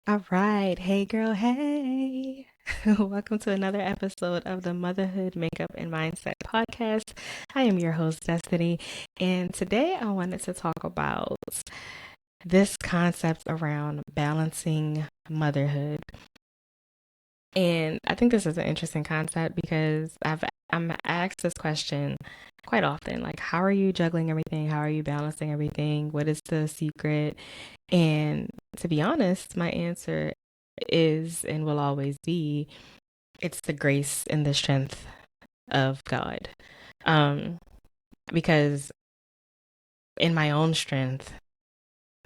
All right. Hey, girl. Hey. Welcome to another episode of the Motherhood Makeup and Mindset podcast. I am your host, Destiny. And today I wanted to talk about this concept around balancing motherhood. And I think this is an interesting concept because I'm asked this question quite often, like, how are you juggling everything? How are you balancing everything? What is the secret? And to be honest, my answer is and will always be it's the grace and the strength of God. Um, because in my own strength,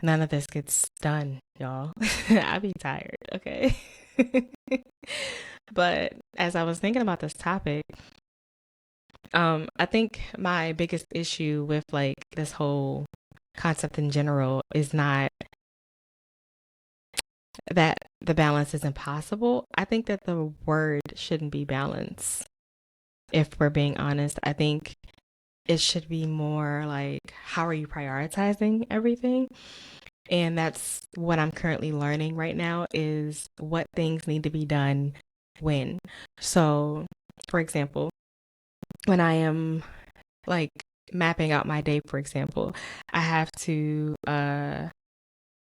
none of this gets done, y'all. I be tired, okay? But as I was thinking about this topic, I think my biggest issue with like this whole concept in general is not that the balance is impossible. I think that the word shouldn't be balance. If we're being honest, I think it should be more like, how are you prioritizing everything? And that's what I'm currently learning right now is what things need to be done when. So, for example, when I am like mapping out my day, for example, I have to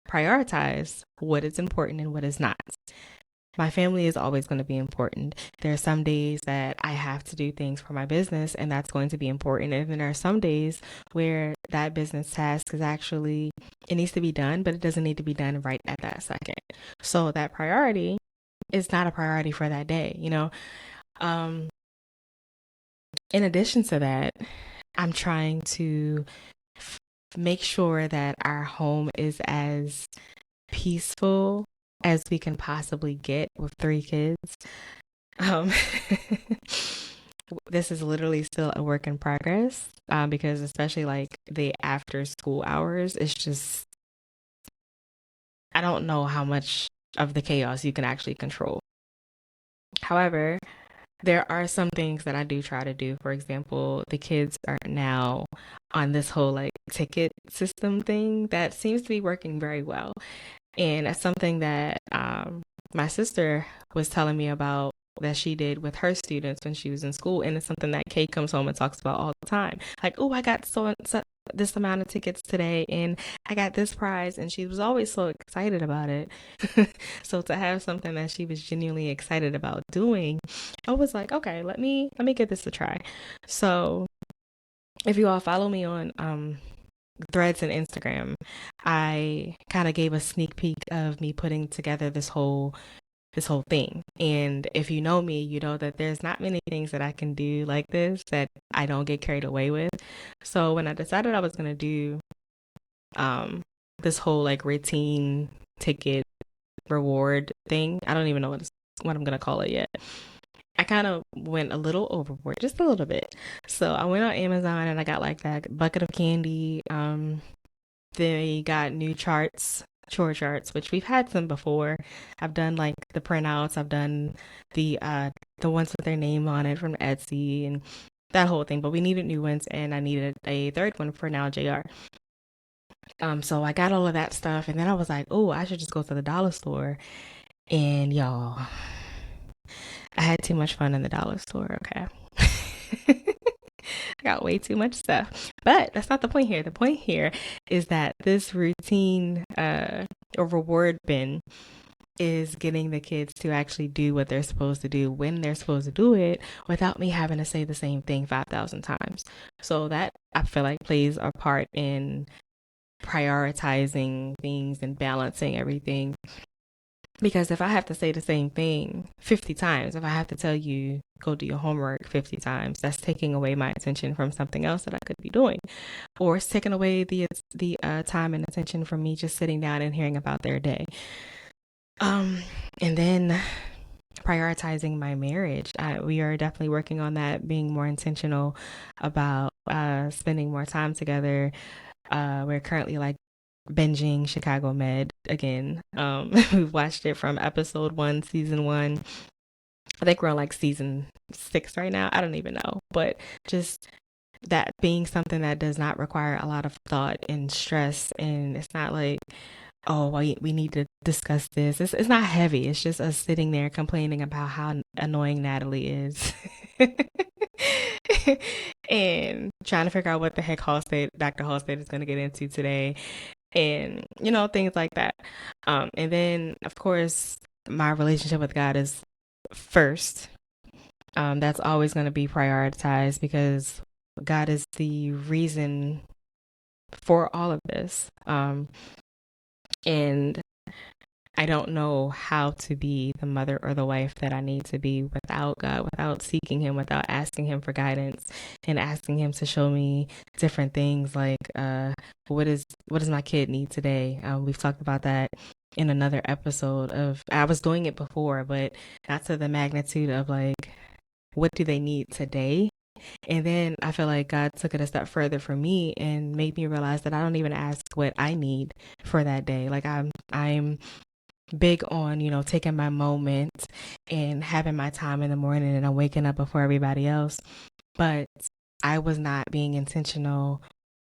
prioritize what is important and what is not. My family is always going to be important. There are some days that I have to do things for my business, and that's going to be important. And then there are some days where that business task is actually, it needs to be done, but it doesn't need to be done right at that second. So that priority is not a priority for that day, you know? Um, in addition to that, I'm trying to make sure that our home is as peaceful as we can possibly get with three kids. Um, this is literally still a work in progress because especially like the after school hours, it's just, I don't know how much of the chaos you can actually control. However, there are some things that I do try to do. For example, the kids are now on this whole like ticket system thing that seems to be working very well. And that's something that my sister was telling me about that she did with her students when she was in school. And it's something that Kate comes home and talks about all the time. Like, oh, I got so this amount of tickets today and I got this prize. And she was always so excited about it. So to have something that she was genuinely excited about doing, I was like, okay, let me give this a try. So if you all follow me on Threads and Instagram, I kind of gave a sneak peek of me putting together this whole thing. And if you know me, you know that there's not many things that I can do like this that I don't get carried away with. So when I decided I was gonna do um this whole like routine ticket reward thing, I don't even know what I'm gonna call it yet. I kind of went a little overboard, just a little bit. So I went on Amazon and I got like that bucket of candy. They got new charts, chore charts, which we've had some before. I've done like the printouts. I've done the ones with their name on it from Etsy and that whole thing. But we needed new ones, and I needed a third one for now JR. So I got all of that stuff, and then I was like, oh, I should just go to the dollar store. And y'all, I had too much fun in the dollar store. Okay. I got way too much stuff. But that's not the point here. The point here is that this routine or reward bin is getting the kids to actually do what they're supposed to do when they're supposed to do it without me having to say the same thing 5,000 times. So that I feel like plays a part in prioritizing things and balancing everything. Because if I have to say the same thing 50 times, if I have to tell you, go do your homework 50 times, that's taking away my attention from something else that I could be doing. Or it's taking away the time and attention from me just sitting down and hearing about their day. And then prioritizing my marriage. We are definitely working on that, being more intentional about spending more time together. We're currently like binging Chicago Med again. We've watched it from episode 1, season 1. I think we're on like season 6 right now. I don't even know, but just that being something that does not require a lot of thought and stress, and it's not like, oh, we need to discuss this. It's not heavy. It's just us sitting there complaining about how annoying Natalie is. And trying to figure out what the heck Dr. Halstead is going to get into today, and things like that. And then of course my relationship with God is first. That's always going to be prioritized because God is the reason for all of this. And I don't know how to be the mother or the wife that I need to be without God, without seeking Him, without asking Him for guidance and asking Him to show me different things like what does my kid need today? We've talked about that in another episode of I was doing it before, but not to the magnitude of like what do they need today? And then I feel like God took it a step further for me and made me realize that I don't even ask what I need for that day. Like I'm big on, taking my moment and having my time in the morning and I'm waking up before everybody else. But I was not being intentional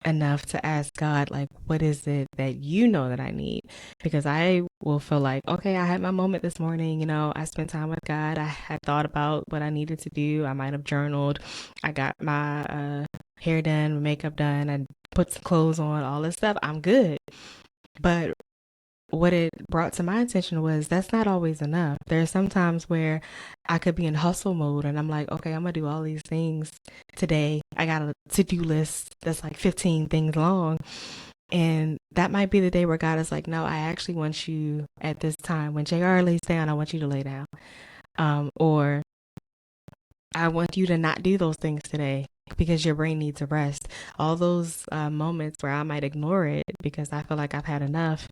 enough to ask God, like, what is it that you know that I need? Because I will feel like, okay, I had my moment this morning, I spent time with God. I had thought about what I needed to do. I might have journaled. I got my hair done, makeup done. I put some clothes on, all this stuff. I'm good. But what it brought to my attention was that's not always enough. There's some times where I could be in hustle mode and I'm like, okay, I'm gonna do all these things today. I got a to-do list that's like 15 things long. And that might be the day where God is like, no, I actually want you at this time. When JR lays down, I want you to lay down. Or I want you to not do those things today because your brain needs a rest. All those moments where I might ignore it because I feel like I've had enough,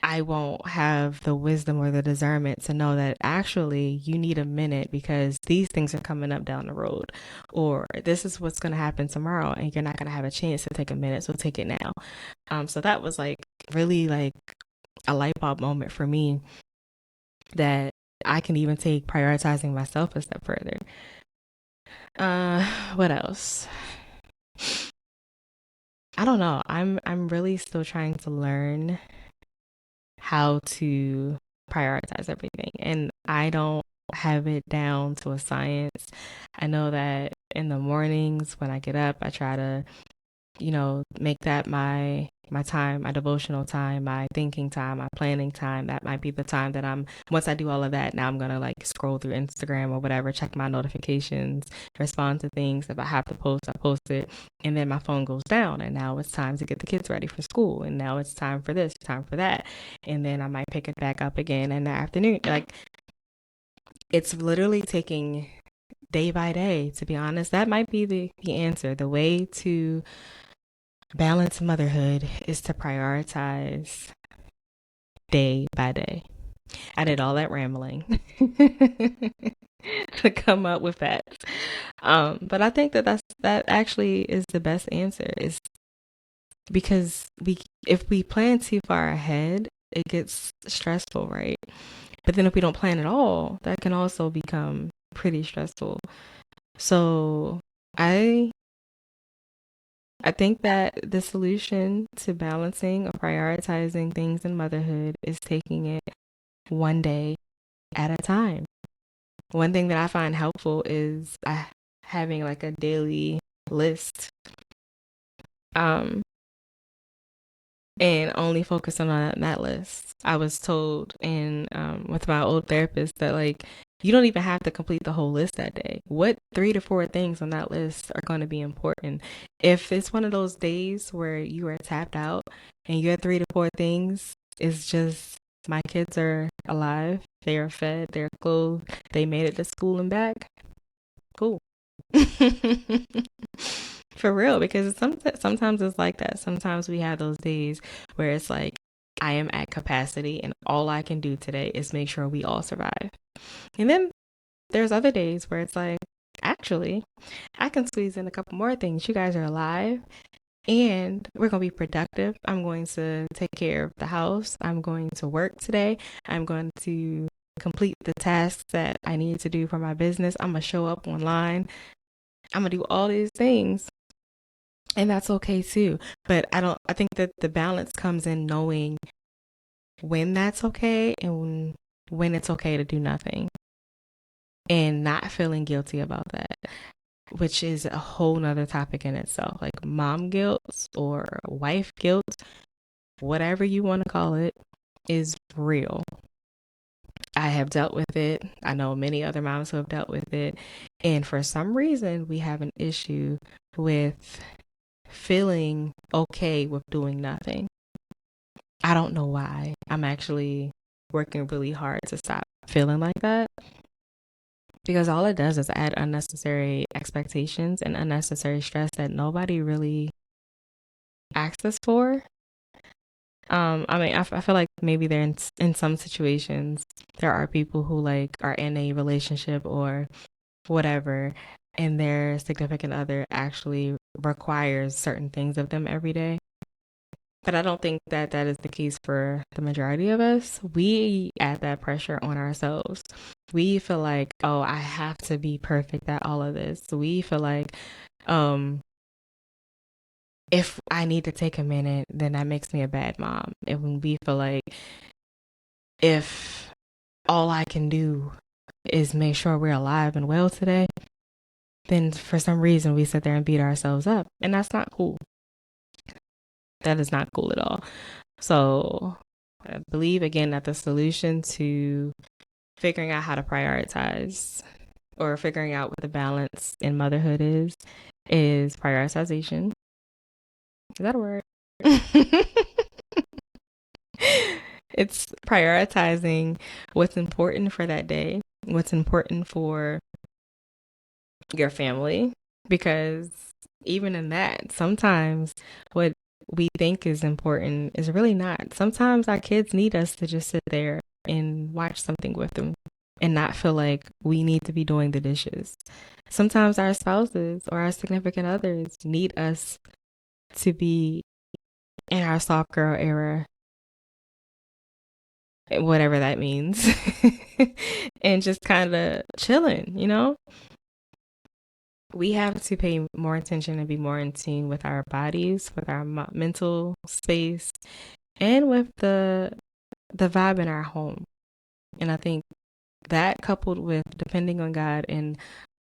I won't have the wisdom or the discernment to know that actually you need a minute because these things are coming up down the road, or this is what's going to happen tomorrow and you're not going to have a chance to take a minute, so take it now. So that was like really like a light bulb moment for me that I can even take prioritizing myself a step further. What else? I don't know. I'm really still trying to learn how to prioritize everything. And I don't have it down to a science. I know that in the mornings when I get up, I try to, make that my time, my devotional time, my thinking time, my planning time. That might be the time that once I do all of that, now I'm going to like scroll through Instagram or whatever, check my notifications, respond to things. If I have to post, I post it. And then my phone goes down. And now it's time to get the kids ready for school. And now it's time for this, time for that. And then I might pick it back up again in the afternoon. Like it's literally taking day by day, to be honest. That might be the answer. The way to balance motherhood is to prioritize day by day. I did all that rambling to come up with that. But I think that actually is the best answer is because if we plan too far ahead, it gets stressful, right? But then if we don't plan at all, that can also become pretty stressful. So I I think that the solution to balancing or prioritizing things in motherhood is taking it one day at a time. One thing that I find helpful is having like a daily list, um, and only focus on that list. I was told in with my old therapist that like you don't even have to complete the whole list that day. What 3 to 4 things on that list are going to be important? If it's one of those days where you are tapped out and your 3 to 4 things is just my kids are alive, they are fed, they're clothed, they made it to school and back, cool. For real, because sometimes it's like that. Sometimes we have those days where it's like, I am at capacity and all I can do today is make sure we all survive. And then there's other days where it's like, actually, I can squeeze in a couple more things. You guys are alive and we're going to be productive. I'm going to take care of the house. I'm going to work today. I'm going to complete the tasks that I need to do for my business. I'm going to show up online. I'm going to do all these things. And that's okay too. But I think that the balance comes in knowing when that's okay and when it's okay to do nothing and not feeling guilty about that, which is a whole nother topic in itself. Like mom guilt or wife guilt, whatever you want to call it, is real. I have dealt with it. I know many other moms who have dealt with it. And for some reason, we have an issue with feeling okay with doing nothing. I don't know why. I'm actually working really hard to stop feeling like that, because all it does is add unnecessary expectations and unnecessary stress that nobody really asks us for. I mean, I feel like maybe they're in some situations, there are people who like are in a relationship or whatever, and their significant other actually requires certain things of them every day. But I don't think that that is the case for the majority of us. We add that pressure on ourselves. We feel like, oh, I have to be perfect at all of this. We feel like, um, if I need to take a minute, then that makes me a bad mom. And when we feel like if all I can do is make sure we're alive and well today, then for some reason we sit there and beat ourselves up. And that's not cool. That is not cool at all. So I believe again that the solution to figuring out how to prioritize or figuring out what the balance in motherhood is prioritization. Is that a word? It's prioritizing what's important for that day, what's important for your family, because even in that, sometimes what we think is important is really not. Sometimes our kids need us to just sit there and watch something with them and not feel like we need to be doing the dishes. Sometimes our spouses or our significant others need us to be in our soft girl era, whatever that means, and just kind of chilling, you know? We have to pay more attention and be more in tune with our bodies, with our mental space, and with the vibe in our home. And I think that, coupled with depending on God and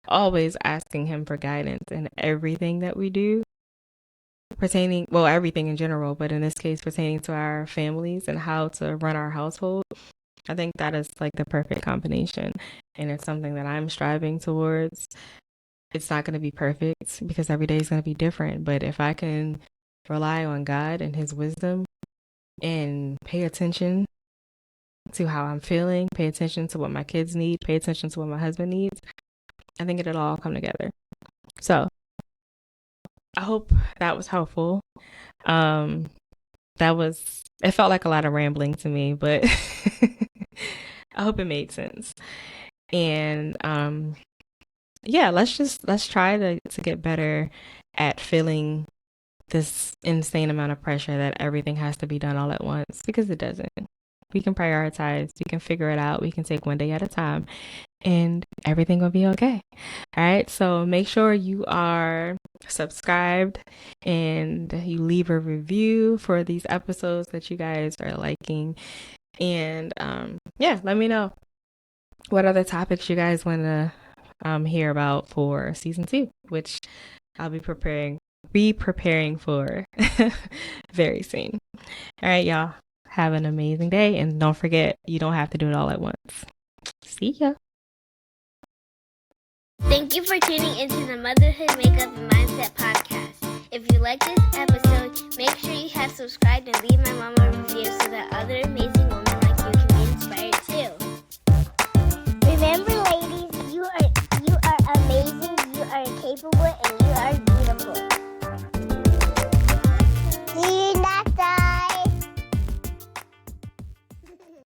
always asking Him for guidance in everything that we do, pertaining, well, everything in general, but in this case, pertaining to our families and how to run our household, I think that is like the perfect combination. And it's something that I'm striving towards. It's not going to be perfect because every day is going to be different. But if I can rely on God and His wisdom and pay attention to how I'm feeling, pay attention to what my kids need, pay attention to what my husband needs, I think it'll all come together. So I hope that was helpful. It felt like a lot of rambling to me, but I hope it made sense. And yeah, let's try to get better at feeling this insane amount of pressure that everything has to be done all at once, because it doesn't. We can prioritize, we can figure it out, we can take one day at a time, and everything will be okay. All right, so make sure you are subscribed and you leave a review for these episodes that you guys are liking. And yeah, let me know what other topics you guys want to hear about for season 2, which I'll be preparing for very soon. All right, y'all, have an amazing day, and don't forget, you don't have to do it all at once. See ya. Thank you for tuning into the Motherhood Makeup and Mindset podcast. If you like this episode, make sure you have subscribed and leave my mama a review so that other amazing women